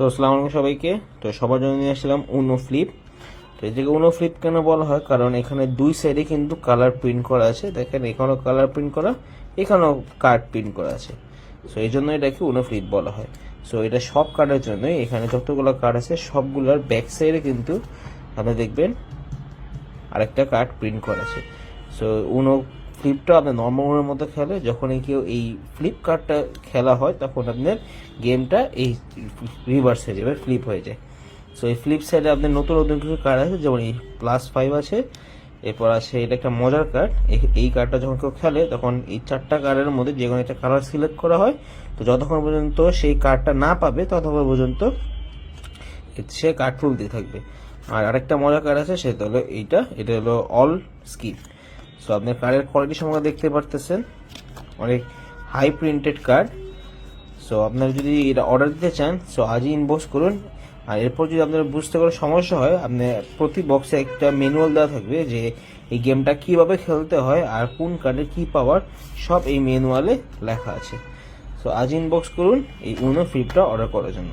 তো আসসালামু আলাইকুম সবাইকে। তো সবার জন্য নিয়ে আসলাম উনো ফ্লিপ। তো এটাকে উনো ফ্লিপ কেন বলা হয়, কারণ এখানে দুই সাইডে কিন্তু কালার প্রিন্ট করা আছে। দেখেন এখানেও কালার প্রিন্ট করা, এখানেও কার্ড প্রিন্ট করা আছে। সো এই জন্য এটাকে উনো ফ্লিপ বলা হয়। সো এটা সব কার্ডের জন্যই, এখানে যতগুলো কার্ড আছে সবগুলোর ব্যাক সাইডে কিন্তু আপনি দেখবেন আরেকটা কার্ড প্রিন্ট করা আছে। সো উনো ফ্লিপটা আপনার নর্মাল উনোর মতো খেলে, যখনই কেউ এই ফ্লিপ কার্ডটা খেলা হয় তখন আপনার গেমটা এই রিভার্স হয়ে যাবে, ফ্লিপ হয়ে যায়। সো এই ফ্লিপ সাইডে আপনার নতুন নতুন কিছু কার্ড আছে, যেমন এই +5 আছে, এরপর আছে এটা একটা মজার কার্ড। এই কার্ডটা যখন কেউ খেলে তখন এই 4টা কার্ডের মধ্যে যে কোনো একটা কালার সিলেক্ট করা হয়। তো যতক্ষণ পর্যন্ত সেই কার্ডটা না পাবে ততক্ষণ পর্যন্ত সে কার্ড তুলতে থাকবে। আর আরেকটা মজার কার্ড আছে, সেটা হলো এটা হলো অল স্কিপ। সো আপনার কার্ডের কোয়ালিটি সম্পর্কে দেখতে পারতেছেন, অনেক হাই প্রিন্টেড কার্ড। সো আপনারা যদি এটা অর্ডার দিতে চান, সো আজই ইনবক্স করুন। আর এরপর যদি আপনার বুঝতে কোনো সমস্যা হয়, আপনার প্রতি বক্সে একটা ম্যানুয়াল দেওয়া থাকবে যে এই গেমটা কীভাবে খেলতে হয় আর কোন কার্ডে কী পাওয়ার, সব এই ম্যানুয়ালে লেখা আছে। সো আজ ইনবক্স করুন এই উনো ফ্লিপটা অর্ডার করার জন্য।